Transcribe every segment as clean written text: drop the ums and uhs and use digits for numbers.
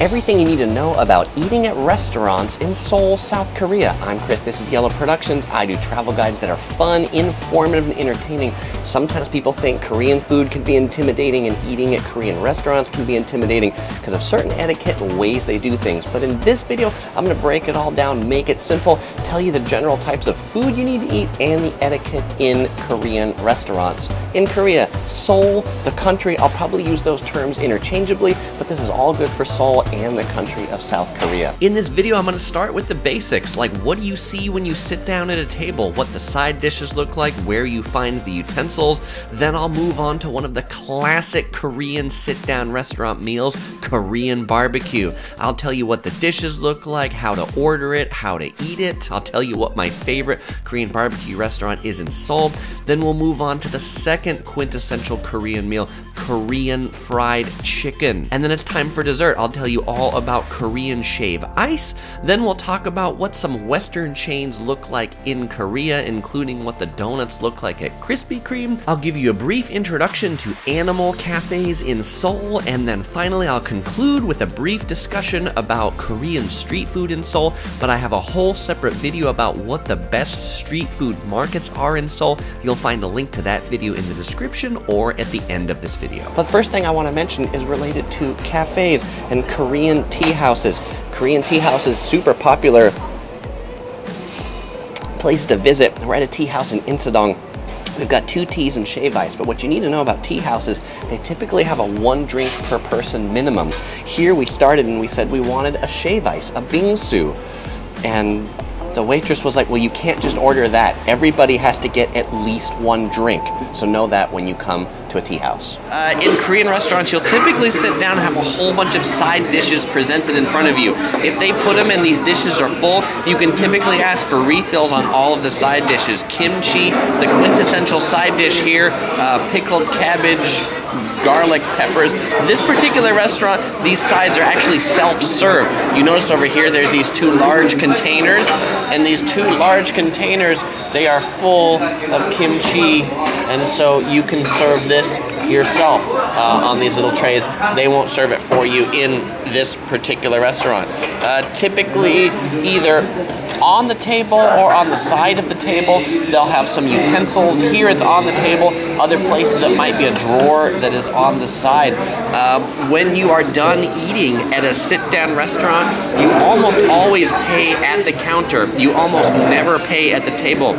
Everything you need to know about eating at restaurants in Seoul, South Korea. I'm Chris, this is Yellow Productions. I do travel guides that are fun, informative, and entertaining. Sometimes people think Korean food can be intimidating and eating at Korean restaurants can be intimidating because of certain etiquette and ways they do things. But in this video, I'm going to break it all down, make it simple, tell you the general types of food you need to eat and the etiquette in Korean restaurants. In Korea, Seoul, the country, I'll probably use those terms interchangeably, but this is all good for Seoul and the country of South Korea. In this video, I'm going to start with the basics, like what do you see when you sit down at a table, what the side dishes look like, where you find the utensils. Then I'll move on to one of the classic Korean sit-down restaurant meals, Korean barbecue. I'll tell you what the dishes look like, how to order it, how to eat it. I'll tell you what my favorite Korean barbecue restaurant is in Seoul. Then we'll move on to the second quintessential Korean meal, Korean fried chicken. And then it's time for dessert. I'll tell you all about Korean shave ice. Then we'll talk about what some Western chains look like in Korea, including what the donuts look like at Krispy Kreme. I'll give you a brief introduction to animal cafes in Seoul, and then finally I'll conclude with a brief discussion about Korean street food in Seoul, but I have a whole separate video about what the best street food markets are in Seoul. You'll find a link to that video in the description or at the end of this video. But the first thing I want to mention is related to cafes and Korean tea houses. Korean tea houses, super popular place to visit. We're at a tea house in Insadong. We've got 2 teas and shaved ice, but what you need to know about tea houses, they typically have a 1 drink per person minimum. Here we started and we said we wanted a shave ice, a bingsu, and the waitress was like, well, you can't just order that. Everybody has to get at least 1 drink. So know that when you come to a tea house. In Korean restaurants, you'll typically sit down and have a whole bunch of side dishes presented in front of you. If they put them and these dishes are full, you can typically ask for refills on all of the side dishes. Kimchi, the quintessential side dish here, pickled cabbage, garlic, peppers. This particular restaurant, these sides are actually self-serve. You notice over here there's these 2 large containers, and these 2 large containers, they are full of kimchi, and so you can serve this yourself on these little trays. They won't serve it for you in this particular restaurant. Typically either on the table or on the side of the table, they'll have some utensils. Here it's on the table. Other places it might be a drawer that is on the side. When you are done eating at a sit-down restaurant, you almost always pay at the counter. You almost never pay at the table.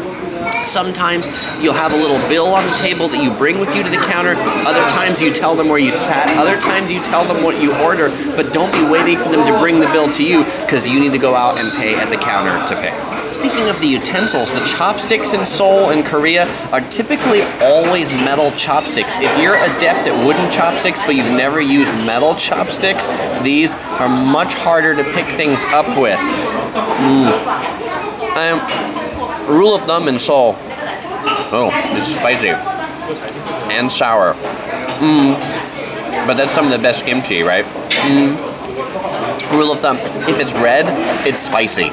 Sometimes you'll have a little bill on the table that you bring with you to the counter. Other times you tell them where you sat. Other times you tell them what you order, but don't be waiting for them to bring the bill to you because you need to go out and pay at the counter to pay. Speaking of the utensils, the chopsticks in Seoul and Korea are typically always metal chopsticks. If you're adept at wooden chopsticks but you've never used metal chopsticks, these are much harder to pick things up with. Rule of thumb in Seoul. Oh, this is spicy and sour. But that's some of the best kimchi, right? Rule of thumb, if it's red, it's spicy.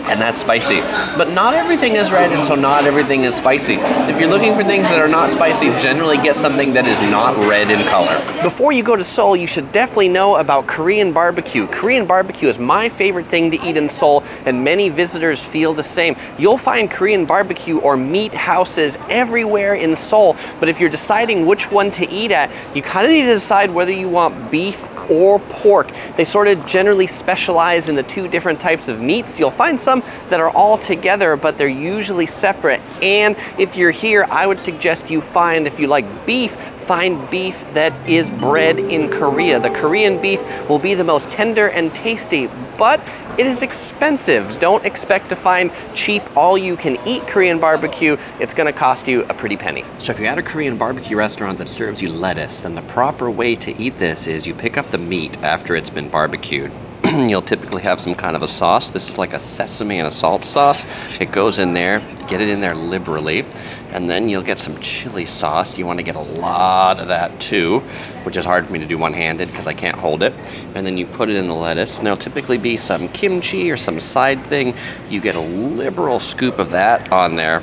And that's spicy. But not everything is red, and so not everything is spicy. If you're looking for things that are not spicy, generally get something that is not red in color. Before you go to Seoul, you should definitely know about Korean barbecue. Korean barbecue is my favorite thing to eat in Seoul, and many visitors feel the same. You'll find Korean barbecue or meat houses everywhere in Seoul, but if you're deciding which one to eat at, you kind of need to decide whether you want beef or pork. They sort of generally specialize in the 2 different types of meats. You'll find some that are all together, but they're usually separate. And if you're here, I would suggest you find, if you like beef, find beef that is bred in Korea. The Korean beef will be the most tender and tasty, but it is expensive. Don't expect to find cheap, all-you-can-eat Korean barbecue. It's gonna cost you a pretty penny. So if you're at a Korean barbecue restaurant that serves you lettuce, then the proper way to eat this is you pick up the meat after it's been barbecued. You'll typically have some kind of a sauce. This is like a sesame and a salt sauce. It goes in there, get it in there liberally, and then you'll get some chili sauce. You want to get a lot of that too, which is hard for me to do one-handed because I can't hold it. And then you put it in the lettuce, and there'll typically be some kimchi or some side thing. You get a liberal scoop of that on there,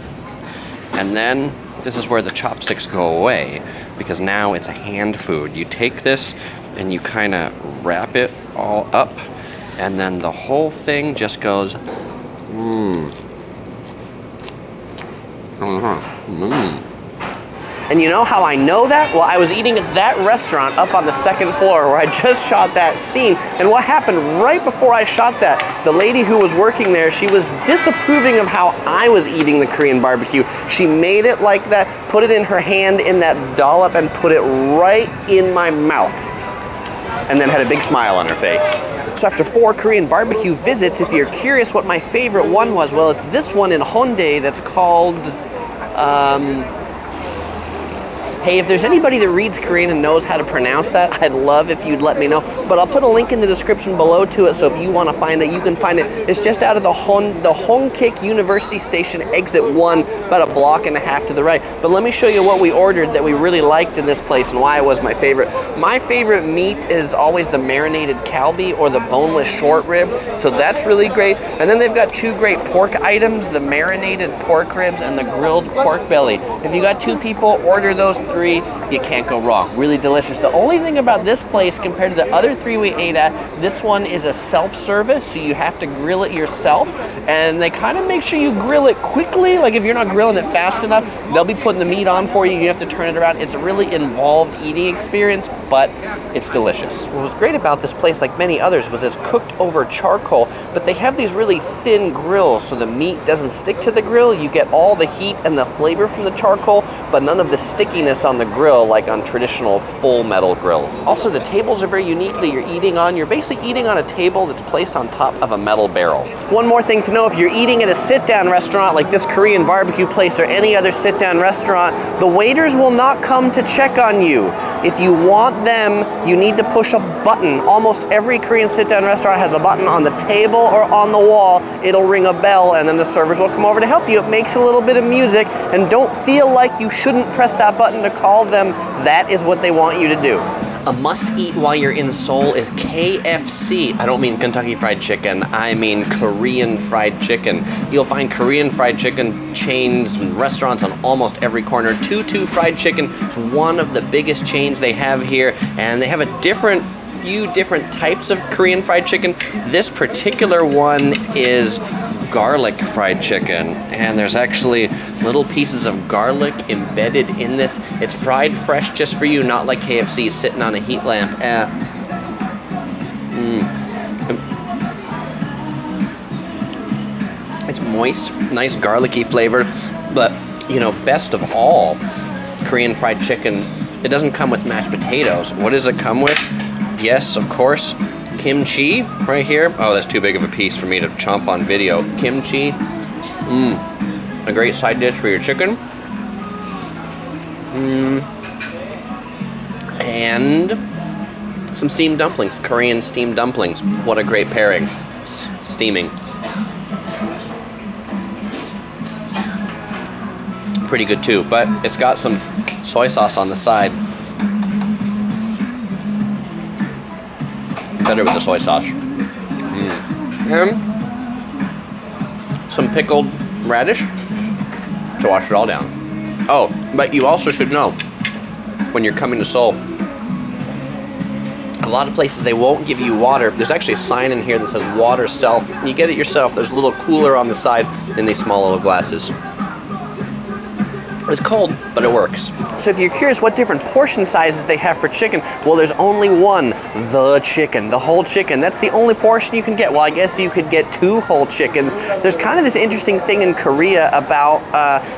and then this is where the chopsticks go away, because now it's a hand food. You take this and you kind of wrap it all up, and then the whole thing just goes, And you know how I know that? Well, I was eating at that restaurant up on the second floor where I just shot that scene. And what happened right before I shot that, the lady who was working there, she was disapproving of how I was eating the Korean barbecue. She made it like that, put it in her hand in that dollop, and put it right in my mouth. And then had a big smile on her face. So after 4 Korean barbecue visits, if you're curious what my favorite one was, well, it's this one in Hyundai that's called, hey, if there's anybody that reads Korean and knows how to pronounce that, I'd love if you'd let me know. But I'll put a link in the description below to it, so if you want to find it, you can find it. It's just out of the Hongkik University Station, exit 1, about a block and a half to the right. But let me show you what we ordered that we really liked in this place and why it was my favorite. My favorite meat is always the marinated kalbi or the boneless short rib, so that's really great. And then they've got 2 great pork items, the marinated pork ribs and the grilled pork belly. If you got 2 people, order those 3. You can't go wrong. Really delicious. The only thing about this place compared to the other 3 we ate at, this one is a self-service, so you have to grill it yourself, and they kind of make sure you grill it quickly. Like if you're not grilling it fast enough, they'll be putting the meat on for you. You have to turn it around. It's a really involved eating experience, but it's delicious. What was great about this place, like many others, was it's cooked over charcoal, but they have these really thin grills so the meat doesn't stick to the grill. You get all the heat and the flavor from the charcoal, but none of the stickiness on the grill like on traditional full metal grills. Also, the tables are very unique that you're eating on. You're basically eating on a table that's placed on top of a metal barrel. One more thing to know, if you're eating at a sit-down restaurant like this Korean barbecue place or any other sit-down restaurant, the waiters will not come to check on you. If you want them, you need to push a button. Almost every Korean sit-down restaurant has a button on the table or on the wall. It'll ring a bell and then the servers will come over to help you. It makes a little bit of music, and don't feel like you shouldn't press that button to call them. That is what they want you to do. A must-eat while you're in Seoul is KFC. I don't mean Kentucky Fried Chicken, I mean Korean fried chicken. You'll find Korean fried chicken chains and restaurants on almost every corner. Tutu Fried Chicken is one of the biggest chains they have here, and they have a few different types of Korean fried chicken. This particular one is garlic fried chicken, and there's actually little pieces of garlic embedded in this. It's fried fresh just for you, not like KFC sitting on a heat lamp. It's moist, nice garlicky flavor, but you know, best of all, Korean fried chicken, it doesn't come with mashed potatoes. What does it come with? Yes, of course, kimchi right here. Oh, that's too big of a piece for me to chomp on video. Kimchi, a great side dish for your chicken. And some steamed dumplings, Korean steamed dumplings. What a great pairing. It's steaming. Pretty good too, but it's got some soy sauce on the side. Better with the soy sauce. And some pickled radish to wash it all down. Oh, but you also should know, when you're coming to Seoul, a lot of places they won't give you water. There's actually a sign in here that says water self. You get it yourself. There's a little cooler on the side in these small little glasses. It's cold, but it works. So if you're curious what different portion sizes they have for chicken, well, there's only one, the chicken, the whole chicken. That's the only portion you can get. Well, I guess you could get 2 whole chickens. There's kind of this interesting thing in Korea about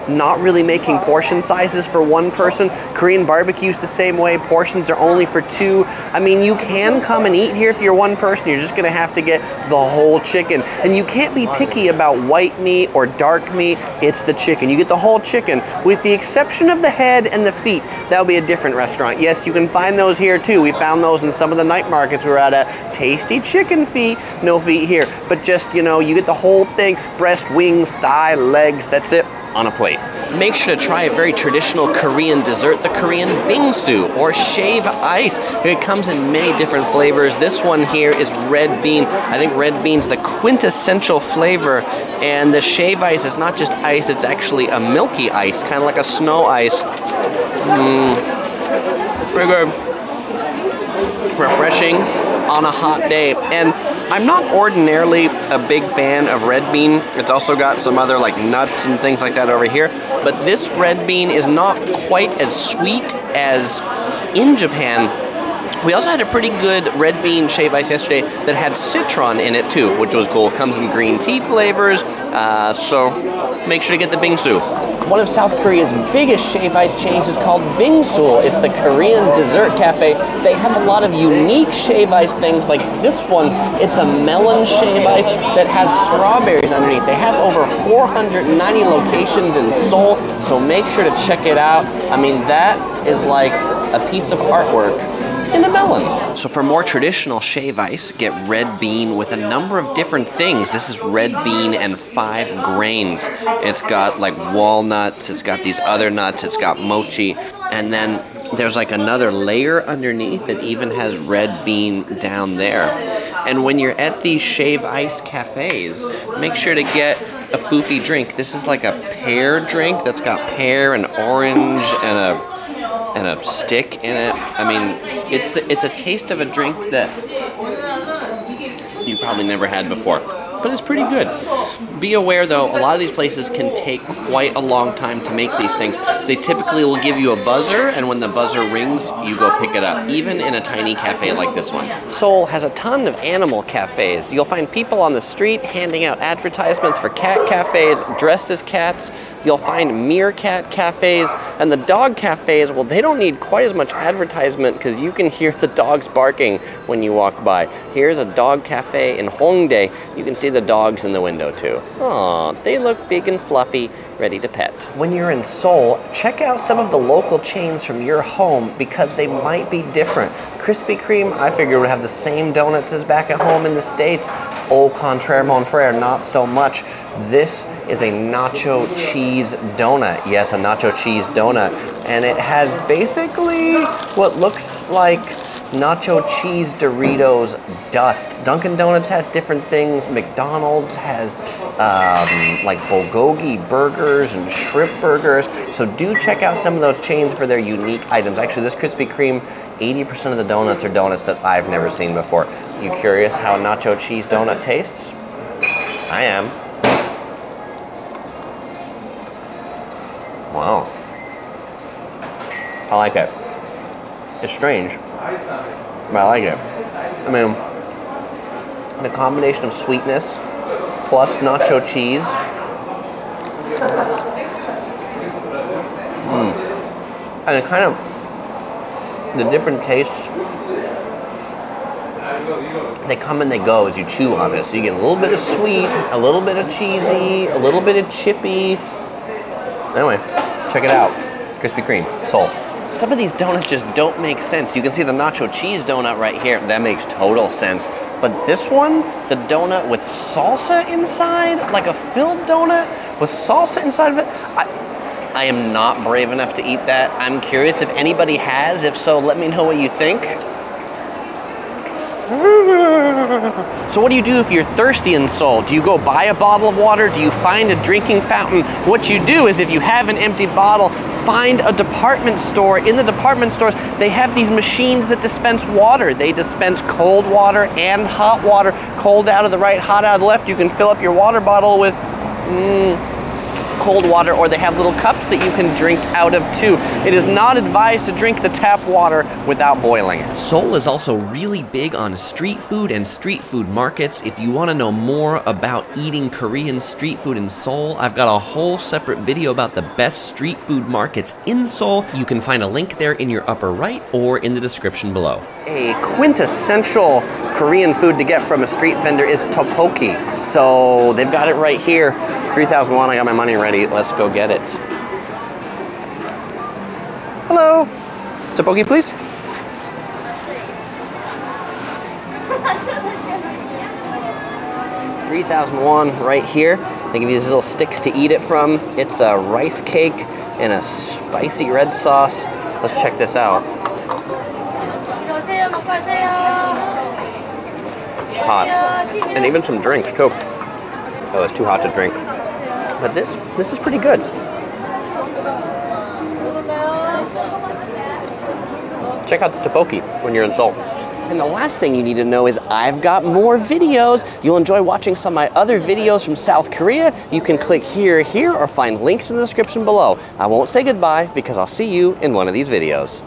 not really making portion sizes for one person. Korean barbecue's the same way. Portions are only for 2. I mean, you can come and eat here if you're one person. You're just gonna have to get the whole chicken. And you can't be picky about white meat or dark meat. It's the chicken. You get the whole chicken, with the exception of the head and the feet. That'll be a different restaurant. Yes, you can find those here too. We found those in some of the night markets we were at. Tasty chicken feet, no feet here. But just, you know, you get the whole thing, breast, wings, thigh, legs, that's it, on a plate. Make sure to try a very traditional Korean dessert, the Korean bingsu, or shave ice. It comes in many different flavors. This one here is red bean. I think red bean's the quintessential flavor, and the shave ice is not just ice, it's actually a milky ice, kind of like a snow ice. Pretty good. refreshing on a hot day. And I'm not ordinarily a big fan of red bean. It's also got some other like nuts and things like that over here. But this red bean is not quite as sweet as in Japan. We also had a pretty good red bean shaved ice yesterday that had citron in it too, which was cool. Comes in green tea flavors, so make sure to get the bingsu. One of South Korea's biggest shave ice chains is called Bingsul. It's the Korean dessert cafe. They have a lot of unique shave ice things like this one. It's a melon shave ice that has strawberries underneath. They have over 490 locations in Seoul, so make sure to check it out. I mean, that is like a piece of artwork in a melon. So for more traditional shave ice, get red bean with a number of different things. This is red bean and 5 grains. It's got like walnuts, it's got these other nuts, it's got mochi, and then there's like another layer underneath that even has red bean down there. And when you're at these shave ice cafes, make sure to get a foofy drink. This is like a pear drink that's got pear and orange and a stick in it. I mean, it's a taste of a drink that you probably never had before, but it's pretty good. Be aware though, a lot of these places can take quite a long time to make these things. They typically will give you a buzzer, and when the buzzer rings, you go pick it up, even in a tiny cafe like this one. Seoul has a ton of animal cafes. You'll find people on the street handing out advertisements for cat cafes, dressed as cats. You'll find meerkat cafes, and the dog cafes, well, they don't need quite as much advertisement because you can hear the dogs barking when you walk by. Here's a dog cafe in Hongdae. You can see the dogs in the window too. Aw, they look big and fluffy, ready to pet. When you're in Seoul, check out some of the local chains from your home because they might be different. Krispy Kreme, I figure, would have the same donuts as back at home in the States. Au contraire, mon frère, not so much. This is a nacho cheese donut. Yes, a nacho cheese donut. And it has basically what looks like nacho cheese Doritos dust. Dunkin' Donuts has different things. McDonald's has like bulgogi burgers and shrimp burgers. So do check out some of those chains for their unique items. Actually, this Krispy Kreme, 80% of the donuts are donuts that I've never seen before. You curious how a nacho cheese donut tastes? I am. Wow. I like it. It's strange, but I like it. I mean, the combination of sweetness plus nacho cheese. And it kind of, the different tastes, they come and they go as you chew on it. So you get a little bit of sweet, a little bit of cheesy, a little bit of chippy. Anyway, check it out. Krispy Kreme, Seoul. Some of these donuts just don't make sense. You can see the nacho cheese donut right here. That makes total sense. But this one, the donut with salsa inside, like a filled donut with salsa inside of it, I am not brave enough to eat that. I'm curious if anybody has. If so, let me know what you think. So what do you do if you're thirsty in Seoul? Do you go buy a bottle of water? Do you find a drinking fountain? What you do is, if you have an empty bottle, find a department store. In the department stores, they have these machines that dispense water. They dispense cold water and hot water. Cold out of the right, hot out of the left. You can fill up your water bottle with cold water, or they have little cups that you can drink out of too. It is not advised to drink the tap water without boiling it. Seoul is also really big on street food and street food markets. If you want to know more about eating Korean street food in Seoul, I've got a whole separate video about the best street food markets in Seoul. You can find a link there in your upper right or in the description below. A quintessential Korean food to get from a street vendor is tteokbokki. So they've got it right here. 3,000 won, I got my money ready. Let's go get it. Hello. Tteokbokki, please. $3,000 right here. They give you these little sticks to eat it from. It's a rice cake and a spicy red sauce. Let's check this out. It's hot. And even some drinks too. Oh, it's too hot to drink. But this is pretty good. Check out the tteokbokki when you're in Seoul. And the last thing you need to know is I've got more videos. You'll enjoy watching some of my other videos from South Korea. You can click here, or find links in the description below. I won't say goodbye because I'll see you in one of these videos.